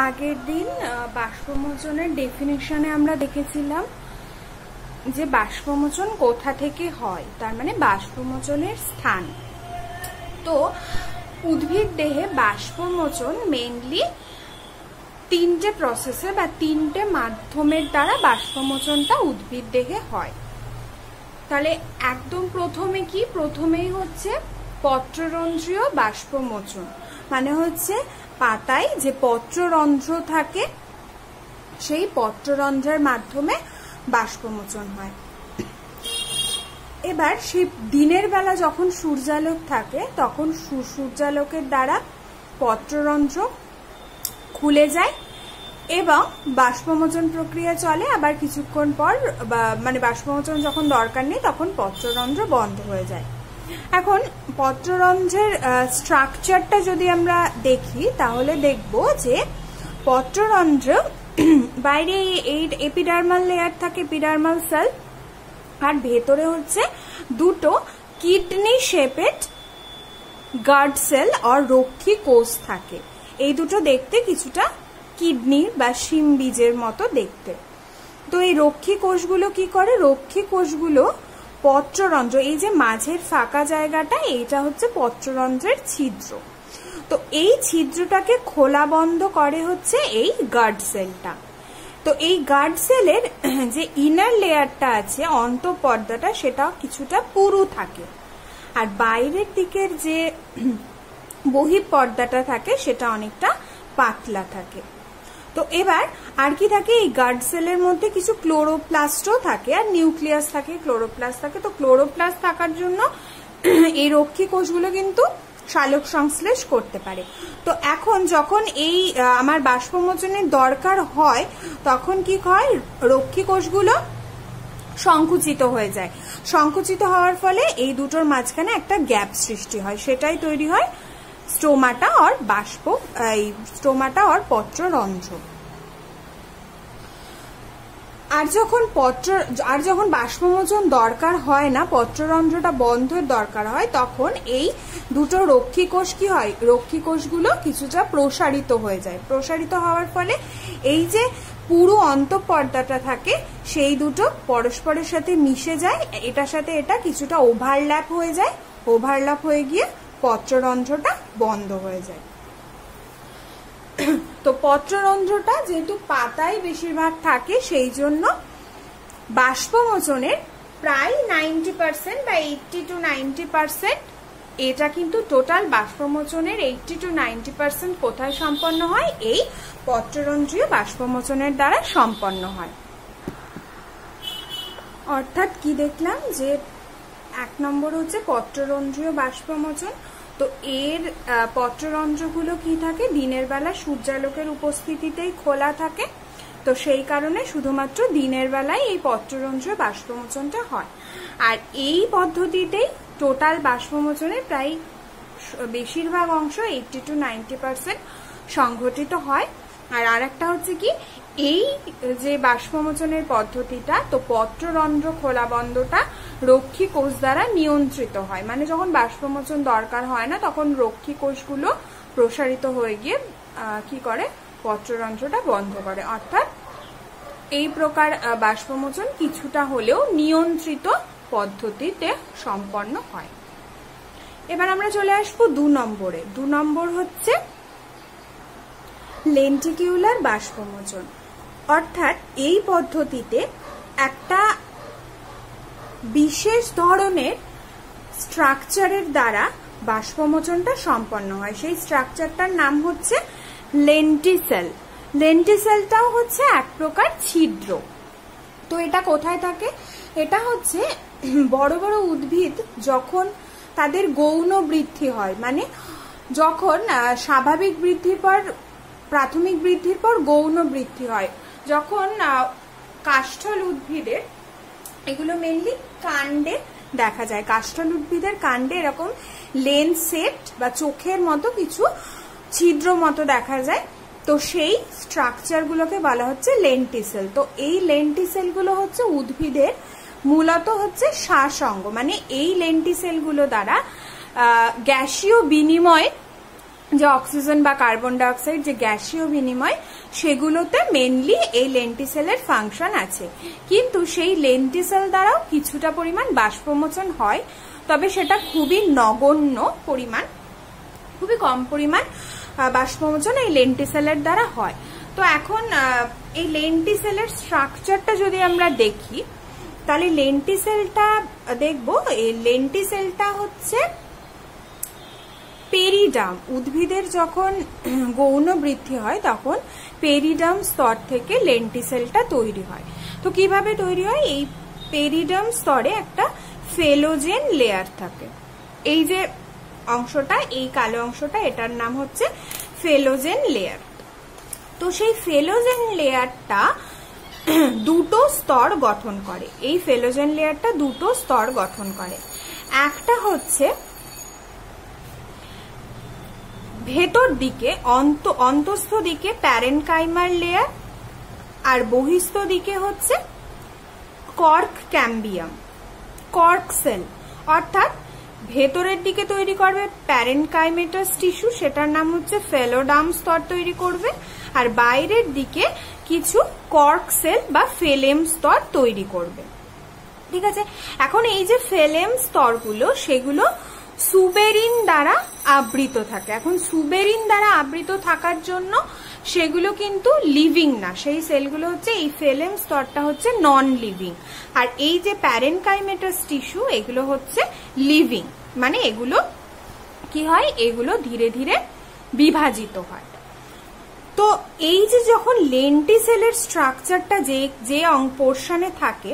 আগের দিন বাষ্পমোচনের ডেফিনিশনে আমরা দেখেছিলাম যে বাষ্পমোচন কোথা থেকে হয়, তার মানে বাষ্পমোচনের স্থান। তো উদ্ভিদ দেহে বাষ্পমোচন মেইনলি তিনটে প্রসেসে বা তিনটে মাধ্যমের দ্বারা বাষ্পমোচনটা উদ্ভিদ দেহে হয়। তাহলে একদম প্রথমেই হচ্ছে পত্ররন্ধ্রীয় বাষ্পমোচন, মানে হচ্ছে পাতায় যে পত্ররন্ধ্র থাকে সেই পত্ররন্ধ্রের মাধ্যমে বাষ্পমোচন হয়। এবার সেই দিনের বেলা যখন সূর্যালোক থাকে তখন সূর্যালোকের দ্বারা পত্ররন্ধ্র খুলে যায় এবং বাষ্পমোচন প্রক্রিয়া চলে। আবার কিছুক্ষণ পর মানে বাষ্পমোচন যখন দরকার নেই তখন পত্ররন্ধ্র বন্ধ হয়ে যায়। এখন পত্ররন্ধ্রের স্ট্রাকচারটা যদি আমরা দেখি তাহলে দেখব যে পত্ররন্ধ্র বাইরে এই এপিডার্মাল লেয়ার থাকে, এপিডার্মাল সেল, আর ভেতরে হচ্ছে দুটো কিডনি শেপেড গার্ড সেল আর রক্ষী কোষ থাকে। এই দুটো দেখতে কিছুটা কিডনি বা শিম বীজের মতো দেখতে। তো এই রক্ষী কোষগুলো কি করে? রক্ষী কোষগুলো পত্ররন্ধ্র, এই যে মাঝের ফাঁকা জায়গাটা, এইটা হচ্ছে পত্ররন্ধ্রের ছিদ্র। তো এই ছিদ্রটাকে খোলা বন্ধ করে হচ্ছে এই গার্ড সেলটা। তো এই গার্ড সেলের যে ইনার লেয়ারটা আছে, অন্তঃপর্দাটা, সেটা কিছুটা পুরু থাকে, আর বাইরের দিকের যে বহিঃপর্দাটা থাকে সেটা অনেকটা পাতলা থাকে। তো এবার আর কি থাকে? এই গার্ড সেলের মধ্যে কিছু ক্লোরোপ্লাস্টও থাকে আর নিউক্লিয়াস থাকে, ক্লোরোপ্লাস্ট থাকে। তো ক্লোরোপ্লাস্ট থাকার জন্য এই রক্ষী কোষগুলো কিন্তু সালোক সংশ্লেষ করতে পারে। তো এখন যখন এই আমার বাষ্পমোচনের দরকার হয় তখন কি হয়? রক্ষী কোষগুলো সংকুচিত হয়ে যায়। সংকুচিত হওয়ার ফলে এই দুটোর মাঝখানে একটা গ্যাপ সৃষ্টি হয়, সেটাই তৈরি হয় স্টোমাটা আর পত্ররন্ধ্র। আর যখন বাষ্পমোচন দরকার হয় না, পত্ররন্ধ্রটা বন্ধের দরকার হয়, তখন এই দুটো রক্ষী কোষ কি হয়? রক্ষী কোষগুলো কিছুটা প্রসারিত হয়ে যায়। প্রসারিত হওয়ার ফলে এই যে পুরো অন্তঃপর্দাটা থাকে সেই দুটো পরস্পরের সাথে মিশে যায়, এটার সাথে এটা কিছুটা ওভারল্যাপ হয়ে যায়। ওভারল্যাপ হয়ে গিয়ে পত্ররন্ধ্রটা বন্ধ হয়ে যায়। তো পত্ররন্ধ্রটা যেহেতু পাতায় বেশিরভাগ থাকে, সেই জন্য বাষ্পমোচনের প্রায় 90% বা 80 to 90% এটা কিন্তু টোটাল বাষ্পমোচনের 80 to 90% কোথায় সম্পন্ন হয়? এই পত্ররন্ধ্রীয় বাষ্পমোচনের দ্বারা সম্পন্ন হয়। অর্থাৎ কি দেখলাম? যে 1 নম্বর হচ্ছে পত্ররন্ধ্রীয় বাষ্পমোচন। তো এর পত্ররন্ধ্রগুলো কি থাকে? দিনের বেলা সূর্যালোকের উপস্থিতিতেই খোলা থাকে। তো সেই কারণে শুধুমাত্র দিনের বেলায় এই পত্ররন্ধ্রীয় বাষ্পমোচনটা হয়। আর এই পদ্ধতিতেই টোটাল বাষ্পমোচনের প্রায় বেশিরভাগ অংশ 80 to 90% সংঘটিত হয়। আর আরেকটা হচ্ছে কি, এই যে বাষ্পমোচনের পদ্ধতিটা, তো পত্ররন্ধ্র খোলা বন্ধটা রক্ষী কোষ দ্বারা নিয়ন্ত্রিত হয়। মানে যখন বাষ্পমোচন দরকার হয় না তখন রক্ষী কোষগুলো প্রসারিত হয়ে গিয়ে কি করে? পত্ররন্ধ্রটা বন্ধ করে। অর্থাৎ এই প্রকার বাষ্পমোচন কিছুটা হলেও নিয়ন্ত্রিত পদ্ধতিতে সম্পন্ন হয়। এবার আমরা চলে আসবো 2 নম্বরে। 2 নম্বর হচ্ছে লেন্টিকিউলার বাষ্পমোচন। অর্থাৎ এই পদ্ধতিতে একটা বিশেষ ধরনের স্ট্রাকচারের দ্বারা বাষ্পমোচনটা সম্পন্ন হয়। সেই স্ট্রাকচারটার নাম হচ্ছে লেন্টিসেল। লেন্টিসেলটাও হচ্ছে এক প্রকার ছিদ্র। তো এটা কোথায় থাকে? এটা হচ্ছে বড় বড় উদ্ভিদ যখন তাদের গৌণ বৃদ্ধি হয়, মানে যখন স্বাভাবিক বৃদ্ধির পর, প্রাথমিক বৃদ্ধির পর গৌণ বৃদ্ধি হয়, যখন কাষ্ঠল উদ্ভিদের, এগুলো মেনলি কাণ্ডে দেখা যায়, কাষ্ঠল উদ্ভিদের কাণ্ডে এরকম লেন্স শেপড বা চোখের মতো কিছু ছিদ্র মতো দেখা যায়। তো সেই স্ট্রাকচারগুলোকে বলা হচ্ছে লেন্টিসেল। তো এই লেন্টিসেলগুলো হচ্ছে উদ্ভিদের মূলত হচ্ছে শ্বাস অঙ্গ। মানে এই লেন্টিসেলগুলো দ্বারা গ্যাসীয় বিনিময় যে অক্সিজেন বা কার্বন ডাইঅক্সাইড যে গ্যাসীয় বিনিময়, সেগুলোতে মেনলি এই লেন্টিসেলের ফাংশন আছে। কিন্তু সেই লেন্টিসেল দ্বারাও কিছুটা পরিমাণ বাষ্পমোচন হয়, তবে সেটা খুবই নগণ্য পরিমাণ, খুবই কম পরিমাণ বাষ্পমোচন এই লেন্টিসেলের দ্বারা হয়। তো এখন এই লেন্টিসেলের স্ট্রাকচারটা যদি আমরা দেখি, তাহলে লেন্টিসেলটা দেখবো, এই লেন্টিসেলটা হচ্ছে পেরিডার্ম। উদ্ভিদের যখন গৌণ বৃদ্ধি হয় তখন পেরিডার্ম স্তর থেকে লেন্টিসেলটা তৈরি হয়। তো কিভাবে তৈরি হয়? এই পেরিডার্ম স্তরে একটা ফেলোজেন লেয়ার থাকে। এই যে অংশটা, এই কালো অংশটা, এটার নাম হচ্ছে ফেলোজেন লেয়ার। তো সেই ফেলোজেন লেয়ারটা দুটো স্তর গঠন করে। এই ফেলোজেন লেয়ারটা দুটো স্তর গঠন করে। একটা হচ্ছে ভেতর দিকে অন্তঃস্থ দিকে প্যারেনকাইমার লেয়ার, আর বহিস্থ দিকে হচ্ছে কর্ক ক্যাম্বিয়াম, কর্ক সেল। অর্থাৎ ভেতরের দিকে তৈরি করবে প্যারেনকাইমেটাস টিস্যু, সেটার নাম হচ্ছে ফেলোডার্ম স্তর তৈরি করবে, আর বাইরের দিকে কিছু কর্ক সেল বা ফেলেম স্তর তৈরি করবে। ঠিক আছে, এখন এই যে ফেলেম স্তরগুলো, সেগুলো সুবেরিন দ্বারা আবৃত থাকে। এখন সুবেরিন দ্বারা আবৃত থাকার জন্য সেগুলো কিন্তু লিভিং না, সেই সেলগুলো হচ্ছে, এই ফেলেম স্তরটা হচ্ছে নন লিভিং। আর এই যে প্যারেনকাইমেটাস টিস্যু, এগুলো হচ্ছে লিভিং, মানে এগুলো কি হয়, এগুলো ধীরে ধীরে বিভাজিত হয়। তো এই যে যখন লেন্টিসেলের স্ট্রাকচারটা যে পোর্শনে থাকে,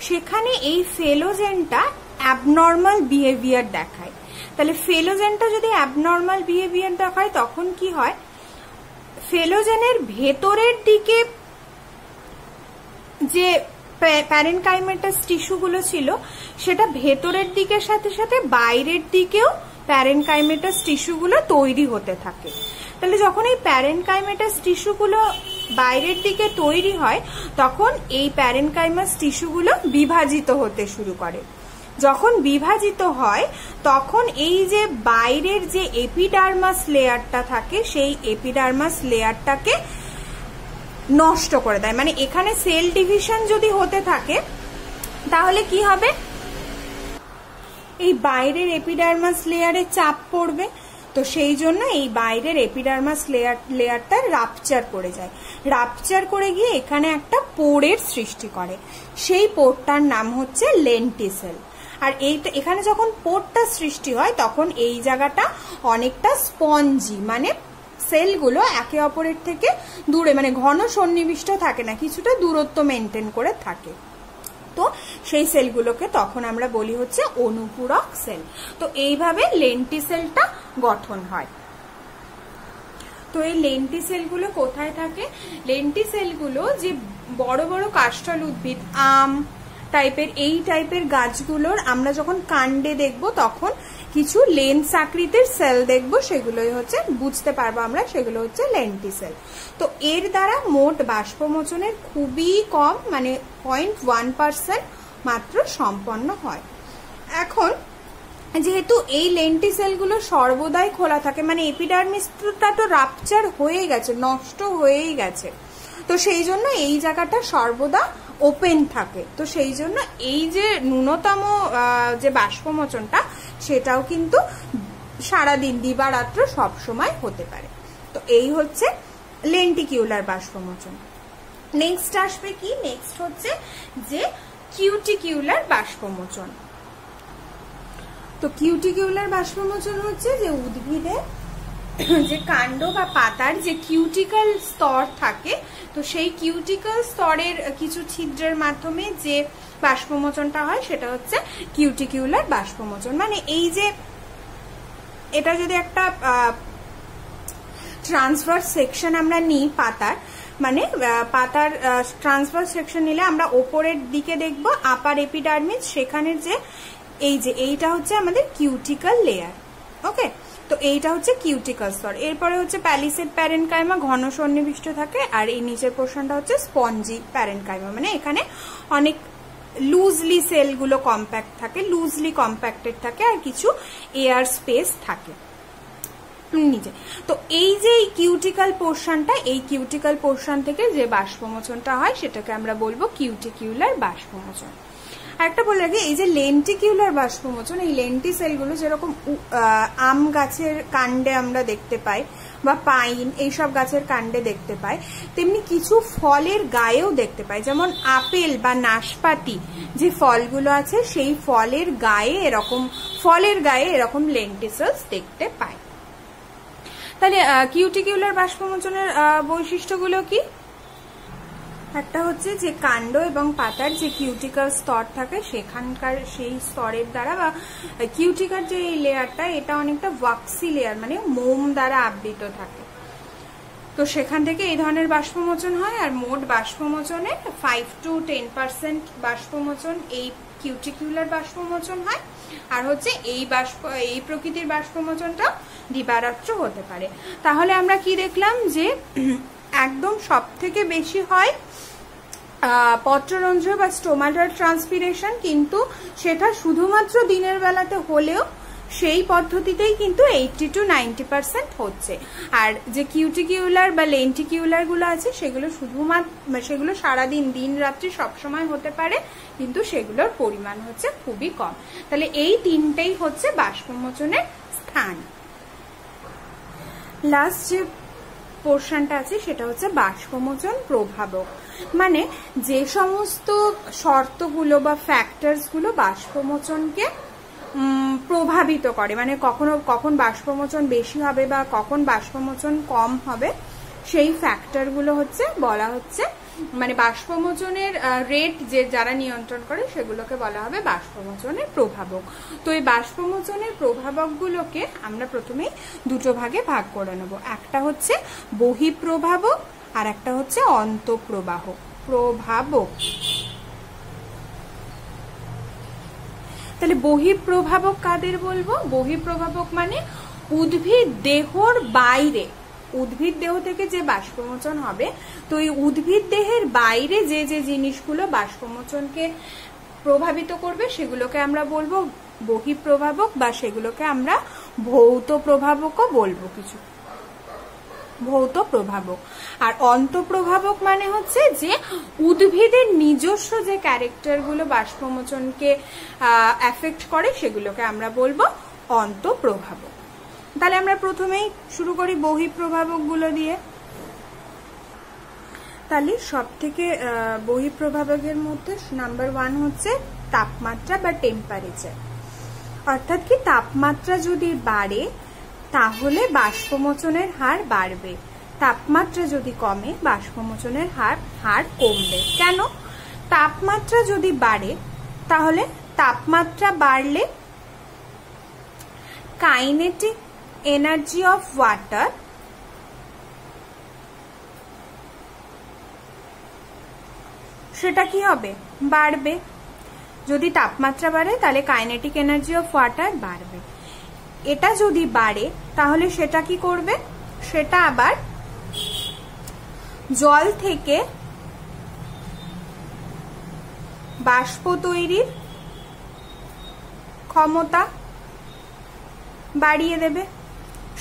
সেখানে এই ফেলোজেনটা অ্যাবনর্মাল বিহেভিয়ার দেখায়। তাহলে ফেলোজেনটা যদি অ্যাবনর্মাল বিহেভিয়ার দেখায়, তখন কি হয়, ফেলোজেনের ভেতরের দিকে যে প্যারেনকাইমেটাস টিস্যুগুলো ছিল, সেটা ভেতরের দিকের সাথে সাথে বাইরের দিকেও প্যারেনকাইমেটাস টিস্যুগুলো তৈরি হতে থাকে। তাহলে যখন এই প্যারেনকাইমেটাস টিস্যুগুলো বাইরের দিকে তৈরি হয়, তখন এই প্যারেনকাইমাস টিস্যুগুলো বিভাজিত হতে শুরু করে। যখন বিভাজিত হয়, তখন এই যে বাইরের যে এপিডার্মাস লেয়ারটা থাকে, সেই এপিডার্মাস লেয়ারটাকে নষ্ট করে দেয়। মানে এখানে সেল ডিভিশন যদি হতে থাকে, তাহলে কি হবে, এই বাইরের এপিডার্মাস লেয়ারে চাপ পড়বে। তো সেই জন্য এই বাইরের এপিডার্মাস লেয়ারটা রাপচার করে যায়। রাপচার করে গিয়ে এখানে একটা পোরের সৃষ্টি করে। সেই পোরটার নাম হচ্ছে লেন্টিসেল। আর এখানে যখন পোরটা সৃষ্টি হয়, তখন এই জায়গাটা অনেকটা স্পঞ্জি, মানে সেলগুলো একে অপরের থেকে দূরে, মানে ঘন সন্নিবিষ্ট থাকে না, কিছুটা দূরত্ব মেনটেন করে থাকে। তো সেই সেলগুলোকে তখন আমরা বলি হচ্ছে অনুপূরক সেল। তো এইভাবে লেন্টিসেলটা গঠন হয়। তো এই লেন্টিসেলগুলো কোথায় থাকে? লেন্টিসেলগুলো যে বড় বড় কাষ্ঠল উদ্ভিদ, আম টাইপের, এই টাইপের গাছগুলোর আমরা যখন কাণ্ডে দেখব, তখন কিছু লেন্স আকৃতির সেল দেখব, সেগুলোই হচ্ছে, বুঝতে পারবো আমরা, সেগুলো হচ্ছে লেন্টিসেল। তো এর দ্বারা মোট বাষ্পমোচনের খুবই কম, মানে 0.1% মাত্র সম্পন্ন হয়। এখন যেহেতু এই লেন্টিসেলগুলো সর্বদাই খোলা থাকে, মানে এপিডার্মিসটা তো রাপচার হয়ে গেছে, নষ্ট হয়েই গেছে, তো সেই জন্য এই জায়গাটা সর্বদা ওপেন থাকে। তো সেই জন্য এই যে ন্যূনতম যে বাষ্পমোচনটা, সেটাও কিন্তু সারাদিন, দিবারাত্র সবসময় হতে পারে। তো এই হচ্ছে লেন্টিকিউলার বাষ্পমোচন। নেক্সট আসবে কি? নেক্সট হচ্ছে যে কিউটিকিউলার বাষ্পমোচন। তো কিউটিকিউলার বাষ্পমোচন হচ্ছে যে উদ্ভিদের যে কাণ্ড বা পাতার যে কিউটিক্যাল স্তর থাকে, তো সেই কিউটিক্যাল স্তরের কিছু ছিদ্রের মাধ্যমে যে বাষ্পমোচনটা হয়, সেটা হচ্ছে কিউটিকিউলার বাষ্পমোচন। মানে এই যে এটা যদি একটা ট্রান্সভার্স সেকশন আমরা নিই পাতার, মানে পাতার ট্রান্সভার্স সেকশন নিলে আমরা ওপরের দিকে দেখব আপার এপিডার্মিস, সেখানের যে এইটা হচ্ছে আমাদের কিউটিক্যাল লেয়ার। ওকে, তো এইটা হচ্ছে কিউটিক্যাল স্তর। এরপরে হচ্ছে প্যালিসেড প্যারেনকাইমা, ঘন সন্নিবিষ্ট থাকে, আর এই নিচের পোর্শনটা হচ্ছে স্পঞ্জি প্যারেনকাইমা, মানে এখানে অনেক লুজলি সেলগুলো কম্প্যাক্ট থাকে, লুজলি কম্প্যাক্টেড থাকে, আর কিছু এয়ার স্পেস থাকে। নিচে। তো এই যে এই কিউটিক্যাল পোর্শনটা, এই কিউটিক্যাল পোর্শন থেকে যে বাষ্পমোচনটা হয় সেটাকে আমরা বলবো কিউটিকিউলার বাষ্পমোচন। একটা বলে রাখি, এই যে লেন্টিকিউলার বাষ্পমোচন, এই লেন্টি সেলগুলো যেরকম আম গাছের কাণ্ডে আমরা দেখতে পাই বা পাইন এইসব গাছের কাণ্ডে দেখতে পাই, তেমনি কিছু ফলের গায়েও দেখতে পাই। যেমন আপেল বা নাশপাতি যে ফলগুলো আছে সেই ফলের গায়ে এরকম লেন্টিসেলস দেখতে পাই। তাহলে কিউটিকিউলার বাষ্পমোচনের বৈশিষ্ট্যগুলো কি? একটা হচ্ছে যে কাণ্ড এবং পাতার যে কিউটিক্যাল স্তর থাকে সেখানকার সেই স্তরের দ্বারা, বা কিউটিকার যে এই লেয়ারটা এটা অনেকটা ওয়াক্সি লেয়ার, মানে মোম দ্বারা আবৃত থাকে। তো সেখান থেকে এই ধরনের বাষ্পমোচন হয়। আর মোট বাষ্পমোচনে 5 to 10% বাষ্পমোচন এই কিউটিকিউলার বাষ্পমোচন হয়। আর হচ্ছে এই প্রকৃতির বাষ্পমোচনটা দিবারাত্র হতে পারে। তাহলে আমরা কি দেখলাম যে একদম সব থেকে বেশি হয় পত্ররন্ধ্র বা স্টোমাটাল ট্রান্সপিরেশন, কিন্তু সেটা শুধুমাত্র দিনের বেলাতে হলেও সেই পদ্ধতিতেই কিন্তু 80 to 90% হচ্ছে। আর যে কিউটিকিউলার বা লেন্টিকিউলার গুলো আছে সেগুলো সারাদিন দিন রাত্রি সবসময় হতে পারে, কিন্তু সেগুলোর পরিমাণ হচ্ছে খুবই কম। তাহলে এই তিনটেই হচ্ছে বাষ্পমোচনের স্থান। লাস্ট যে পোর্শনটা আছে সেটা হচ্ছে বাষ্পমোচন প্রভাবক, মানে যে সমস্ত শর্তগুলো বা ফ্যাক্টরসগুলো বাষ্পমোচনকে প্রভাবিত করে, মানে কখন বাষ্পমোচন বেশি হবে বা কখন বাষ্পমোচন কম হবে, সেই ফ্যাক্টরগুলো বলা হচ্ছে মানে বাষ্পমোচনের রেট যে যারা নিয়ন্ত্রণ করে সেগুলোকে বলা হবে বাষ্পমোচনের প্রভাবক। তো এই বাষ্পমোচনের প্রভাবকগুলোকে আমরা প্রথমেই দুটো ভাগে ভাগ করে নেব। একটা হচ্ছে বহিঃপ্রভাবক আর একটা হচ্ছে অন্তঃপ্রভাবক। তাহলে বহিঃপ্রভাবক কাদের বলবো? বহিঃপ্রভাবক মানে উদ্ভিদ দেহর বাইরে, উদ্ভিদ দেহ থেকে যে বাষ্পমোচন হবে, তো এই উদ্ভিদ দেহের বাইরে যে যে জিনিসগুলো বাষ্পমোচনকে প্রভাবিত করবে সেগুলোকে আমরা বলবো বহিঃপ্রভাবক, বা সেগুলোকে আমরা ভৌত প্রভাবকও বলবো কিছু, ভৌত প্রভাবক। আর অন্তঃপ্রভাবক মানে হচ্ছে যে উদ্ভিদের নিজস্ব যে ক্যারেক্টারগুলো বাষ্পমোচনকে এফেক্ট করে সেগুলোকে আমরা বলবো অন্তঃপ্রভাবক। তাহলে আমরা প্রথমেই শুরু করি বহিঃপ্রভাবকগুলো দিয়ে। তাহলে সব থেকে বহিঃপ্রভাবকের মধ্যে নাম্বার 1 হচ্ছে তাপমাত্রা বা টেম্পারেচার। অর্থাৎ কি, তাপমাত্রা যদি বাড়ে তাহলে বাষ্পমোচনের হার বাড়বে, তাপমাত্রা যদি কমে বাষ্পমোচনের হার কমবে। কেন? তাপমাত্রা যদি বাড়ে তাহলে তাপমাত্রা বাড়লে কাইনেটিক এনার্জি অফ ওয়াটার সেটা কি হবে? বাড়বে। যদি তাপমাত্রা বাড়ে তাহলে কাইনেটিক এনার্জি অফ ওয়াটার বাড়বে। এটা যদি বাড়ে তাহলে সেটা কি করবে? সেটা আবার জল থেকে বাষ্প তৈরির ক্ষমতা বাড়িয়ে দেবে।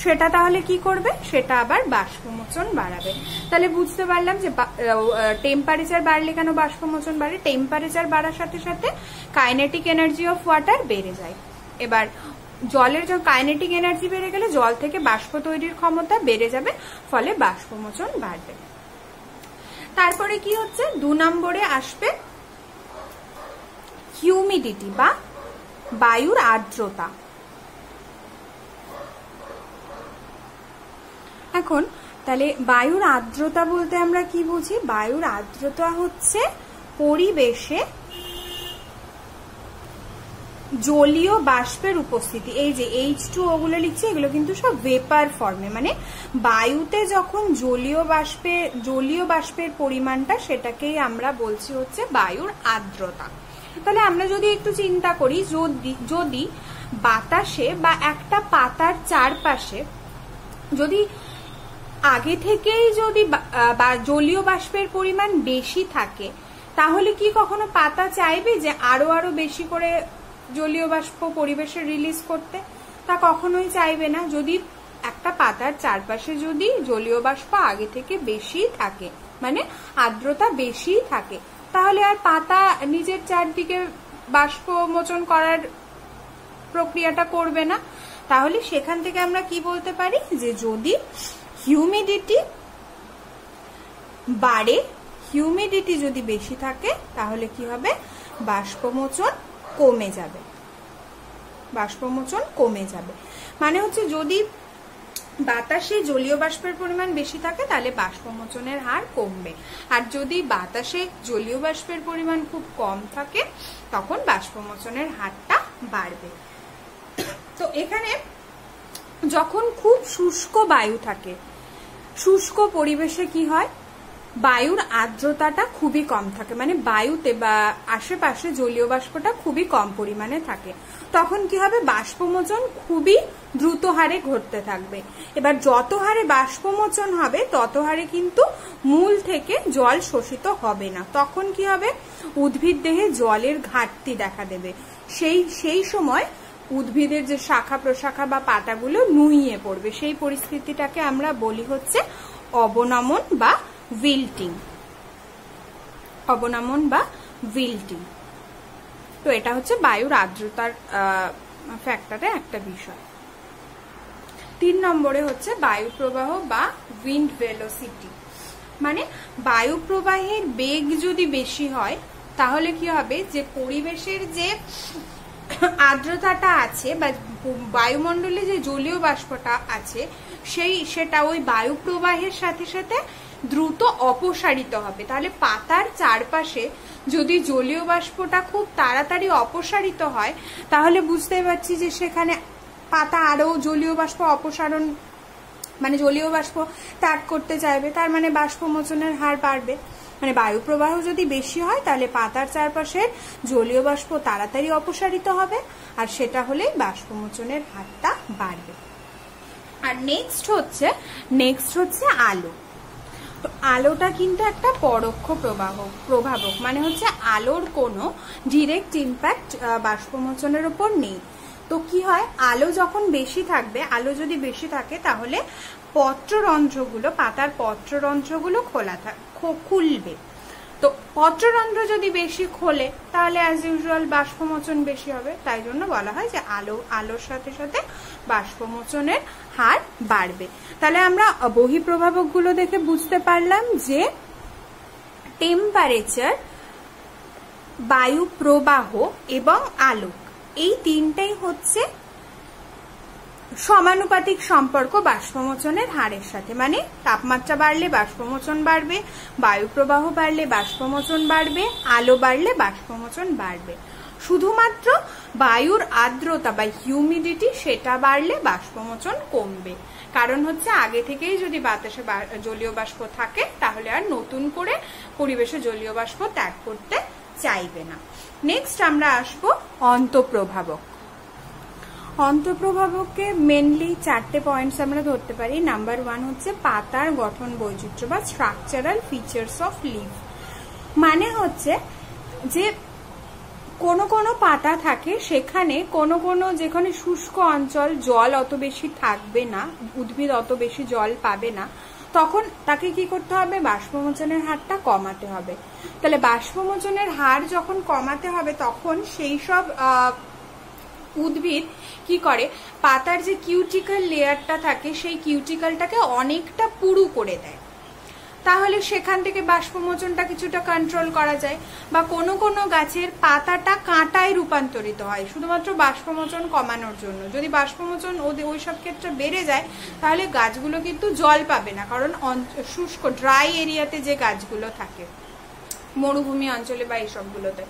সেটা তাহলে কি করবে? সেটা আবার বাষ্পমোচন বাড়াবে। তাহলে বুঝতে পারলাম যে টেম্পারেচার বাড়লে কেন বাষ্পমোচন বাড়ে। টেম্পারেচার বাড়ার সাথে সাথে কাইনেটিক এনার্জি অফ ওয়াটার বেড়ে যায়। এবার জলের কাইনেটিক এনার্জি বেড়ে গেলে জল থেকে বাষ্প তৈরির ক্ষমতা বেড়ে যাবে, ফলে বাষ্পমোচন বাড়বে। তারপরে কি হচ্ছে? 2 নম্বরে আসবে হিউমিডিটি বা বায়ুর আর্দ্রতা। এখন তাহলে বায়ুর আর্দ্রতা বলতে আমরা কি বুঝি? বায়ুর আর্দ্রতা হচ্ছে পরিবেশে জলীয় বাষ্পের উপস্থিতি। এই যে H2O গুলো লিখছি, এগুলো কিন্তু সব ভেপার ফর্মে, মানে বায়ুতে যখন জলীয় বাষ্পের পরিমাণটা সেটাকেই আমরা বলছি হচ্ছে বায়ুর আর্দ্রতা। তাহলে আমরা যদি একটু চিন্তা করি, যদি বাতাসে বা একটা পাতার চারপাশে যদি আগে থেকেই যদি জলীয় বাষ্পের পরিমাণ বেশি থাকে, তাহলে কি কখনো পাতা চাইবে যে আরো বেশি করে জলীয় বাষ্প পরিবেশে রিলিজ করতে? তা কখনোই চাইবে না। যদি একটা পাতার চারপাশে যদি জলীয় বাষ্প আগে থেকে বেশি থাকে, মানে আর্দ্রতা বেশি থাকে, তাহলে আর পাতা নিজের চারদিকে বাষ্পমোচন করার প্রক্রিয়াটা করবে না। তাহলে সেখান থেকে আমরা কি বলতে পারি যে যদি হিউমিডিটি বাড়ে, হিউমিডিটি যদি বেশি থাকে, তাহলে কি হবে, বাষ্পমোচন কমে যাবে, বাষ্পমোচন কমে যাবে। মানে হচ্ছে যদি বাতাসে জলীয় বাষ্পের পরিমাণ বেশি থাকে তাহলে বাষ্পমোচনের হার কমবে, আর যদি বাতাসে জলীয় বাষ্পের পরিমাণ খুব কম থাকে তখন বাষ্পমোচনের হারটা বাড়বে। তো এখানে যখন খুব শুষ্ক বায়ু থাকে, শুষ্ক পরিবেশে কি হয়, বায়ুর আর্দ্রতাটা খুবই কম থাকে, মানে বায়ুতে বা আশেপাশে জলীয় বাষ্পটা খুবই কম পরিমাণে থাকে, তখন কি হবে, বাষ্পমোচন খুবই দ্রুত হারে ঘটতে থাকবে। এবার যত হারে বাষ্পমোচন হবে তত হারে কিন্তু মূল থেকে জল শোষিত হবে না, তখন কি হবে, উদ্ভিদ দেহে জলের ঘাটতি দেখা দেবে। সেই সময় উদ্ভিদের যে শাখা প্রশাখা বা পাতাগুলো নুইয়ে পড়বে, সেই পরিস্থিতিটাকে আমরা বলি হচ্ছে অবনমন বা উইল্টিং, অবনমন বা উইল্টিং। তো এটা হচ্ছে বায়ুর আর্দ্রতার ফ্যাক্টরে একটা বিষয়। 3 নম্বরে হচ্ছে বায়ু প্রবাহ বা উইন্ড ভেলোসিটি, মানে বায়ু প্রবাহের বেগ যদি বেশি হয় তাহলে কি হবে, যে পরিবেশের যে আর্দ্রতাটা আছে বা বায়ুমণ্ডলে যে জলীয় বাষ্পটা আছে সেটা ওই বায়ু প্রবাহের সাথে সাথে দ্রুত অপসারিত হবে। তাহলে পাতার চারপাশে যদি জলীয় বাষ্পটা খুব তাড়াতাড়ি অপসারিত হয় তাহলে বুঝতে পারছি যে সেখানে পাতা আরো জলীয় বাষ্প অপসারণ, মানে জলীয় বাষ্প ত্যাগ করতে চাইবে, তার মানে বাষ্পমোচনের হার বাড়বে। মানে বায়ু প্রবাহ যদি বেশি হয় তাহলে পাতার চারপাশের জলীয় বাষ্প তাড়াতাড়ি অপসারিত হবে, আর সেটা হলেই বাষ্পমোচনের হারটা বাড়বে। আর নেক্সট হচ্ছে আলো। তো আলোটা কিন্তু একটা পরোক্ষ প্রভাবক, মানে হচ্ছে আলোর কোনো ডিরেক্ট ইম্প্যাক্ট বাষ্পমোচনের উপর নেই। তো কি হয়, আলো যখন বেশি থাকবে, আলো যদি বেশি থাকে তাহলে পত্ররন্ধ্রগুলো, পাতার পত্ররন্ধ্রগুলো খুলবে। তো পত্ররন্ধ্র যদি বেশি খোলে তাহলে অ্যাজ ইউজুয়াল বাষ্পমোচন বেশি হবে, তাই জন্য বলা হয় যে আলোর সাথে সাথে বাষ্পমোচনের হার বাড়বে। তাহলে আমরা বহিঃপ্রভাবকগুলো দেখে বুঝতে পারলাম যে টেম্পারেচার, বায়ু প্রবাহ এবং আলোক, এই তিনটাই হচ্ছে সমানুপাতিক সম্পর্ক বাষ্পমোচনের হারের সাথে। মানে তাপমাত্রা বাড়লে বাষ্পমোচন বাড়বে, বায়ু প্রবাহ বাড়লে বাষ্পমোচন বাড়বে, আলো বাড়লে বাষ্পমোচন বাড়বে। শুধুমাত্র বায়ুর আর্দ্রতা বা হিউমিডিটি সেটা বাড়লে বাষ্পমোচন কমবে, কারণ হচ্ছে আগে থেকেই যদি বাতাসে জলীয় বাষ্প থাকে তাহলে আর নতুন করে পরিবেশে জলীয় বাষ্প ত্যাগ করতে চাইবে না। নেক্সট আমরা আসবো অন্তঃপ্রভাবক। অন্তঃপ্রভাবককে মেনলি 4টে পয়েন্টস আমরা ধরতে পারি। নাম্বার 1 হচ্ছে পাতার গঠন বৈচিত্র্য বা স্ট্রাকচারাল ফিচার্স অফ লিভ। মানে হচ্ছে যে কোনো পাতা থাকে সেখানে যেখানে শুষ্ক অঞ্চল, জল অত বেশি থাকবে না, উদ্ভিদ অত বেশি জল পাবে না, তখন তাকে কি করতে হবে, বাষ্পমোচনের হারটা কমাতে হবে। তাহলে বাষ্পমোচনের হার যখন কমাতে হবে তখন সেই সব উদ্ভিদ কি করে, পাতার যে কিউটিক্যাল লেয়ারটা থাকে সেই কিউটিক্যালটাকে অনেকটা পুরু করে দেয়, তাহলে সেখান থেকে বাষ্পমোচনটা কিছুটা কন্ট্রোল করা যায়। বা কোনো গাছের পাতাটা কাঁটায় রূপান্তরিত হয় শুধুমাত্র বাষ্পমোচন কমানোর জন্য। যদি বাষ্পমোচন ওই সব ক্ষেত্রে বেড়ে যায় তাহলে গাছগুলো কিন্তু জল পাবে না, কারণ শুষ্ক ড্রাই এরিয়াতে যে গাছগুলো থাকে, মরুভূমি অঞ্চলে বা এইসবগুলোতে,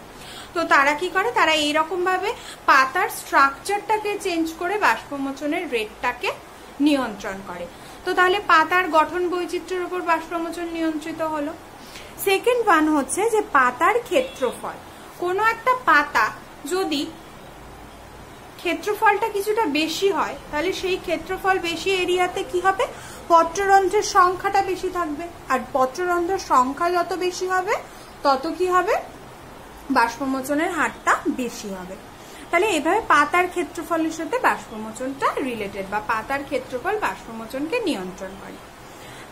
তো তারা কি করে, তারা এইরকম ভাবে পাতার স্ট্রাকচারটাকে চেঞ্জ করে বাষ্পমোচনের রেটটাকে নিয়ন্ত্রণ করে। তো তাহলে পাতার গঠন বৈচিত্র্যের উপর বাষ্পমোচন নিয়ন্ত্রিত হলো। সেকেন্ড ওয়ান হচ্ছে যে পাতার ক্ষেত্রফল। কোনো একটা পাতা যদি ক্ষেত্রফলটা কিছুটা বেশি হয় তাহলে সেই ক্ষেত্রফল বেশি এরিয়াতে কি হবে, পত্ররন্ধ্রের সংখ্যাটা বেশি থাকবে, আর পত্ররন্ধ্রের সংখ্যা যত বেশি হবে তত কি হবে, বাষ্পমোচনের হারটা বেশি হবে। তাহলে এভাবে পাতার ক্ষেত্রফলের সাথে বাষ্পমোচনটা রিলেটেড, বা পাতার ক্ষেত্রফল বাষ্পমোচনকে নিয়ন্ত্রণ করে।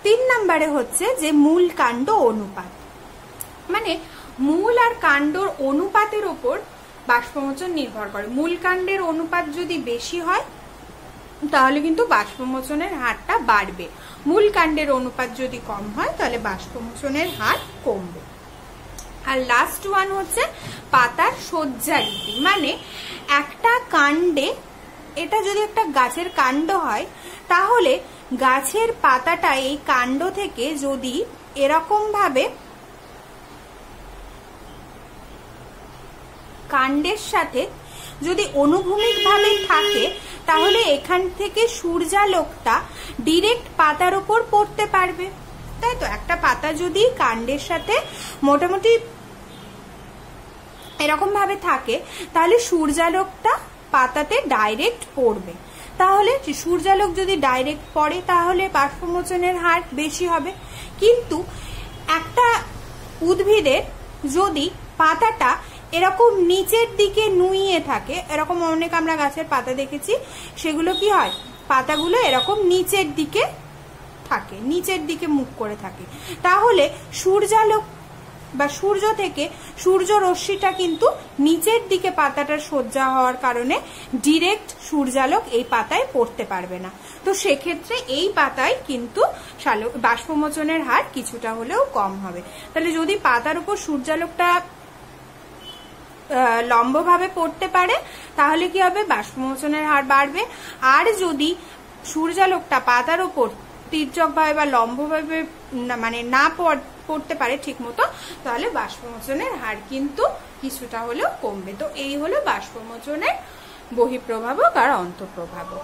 3 নম্বরে হচ্ছে যে মূল কাণ্ড অনুপাত, মানে মূল আর কাণ্ডর অনুপাতের উপর বাষ্পমোচন নির্ভর করে। মূল কাণ্ডের অনুপাত যদি বেশি হয় তাহলে কিন্তু বাষ্পমোচনের হারটা বাড়বে, মূল কাণ্ডের অনুপাত যদি কম হয় তাহলে বাষ্পমোচনের হার কমবে। আর লাস্ট ওয়ান হচ্ছে পাতার সজ্জা রীতি, মানে একটা কাণ্ডে, এটা যদি একটা গাছের কাণ্ড হয় তাহলে গাছের পাতাটা এই কাণ্ড থেকে যদি এরকম ভাবে কাণ্ডের সাথে যদি অনুভূমিক ভাবে থাকে তাহলে এখান থেকে সূর্যালোকটা ডিরেক্ট পাতার উপর পড়তে পারবে, তাই তো? একটা পাতা যদি কাণ্ডের সাথে মোটামুটি এরকম ভাবে থাকে তাহলে সূর্যালোকটা পাতাতে ডাইরেক্ট পড়বে। তাহলে সূর্যালোক যদি ডাইরেক্ট পড়ে তাহলে বাষ্পমোচনের হার বেশি হবে। কিন্তু একটা উদ্ভিদের যদি পাতাটা এরকম নিচের দিকে নুইয়ে থাকে, এরকম অনেক আমরা গাছের পাতা দেখেছি, সেগুলো কি হয়, পাতাগুলো এরকম নিচের দিকে থাকে, নিচের দিকে মুখ করে থাকে, তাহলে সূর্যালোক বা সূর্য থেকে সূর্য রশ্মিটা কিন্তু নিচের দিকে পাতাটার সজ্জা হওয়ার কারণে ডিরেক্ট সূর্যালোক এই পাতায় পড়তে পারবে না। তো সেক্ষেত্রে এই পাতায় কিন্তু বাষ্পমোচনের হার কিছুটা হলেও কম হবে। তাহলে যদি পাতার উপর সূর্যালোকটা লম্বভাবে পড়তে পারে তাহলে কি হবে, বাষ্পমোচনের হার বাড়বে। আর যদি সূর্যালোকটা পাতার উপর তির্যকভাবে বা লম্বভাবে মানে না পড়তে পারে ঠিক মতো, তাহলে বাষ্পমোচনের হার কিন্তু কিছুটা হলেও কমবে। তো এই হলো বাষ্পমোচনের বহিঃপ্রভাবক আর অন্তঃপ্রভাবক।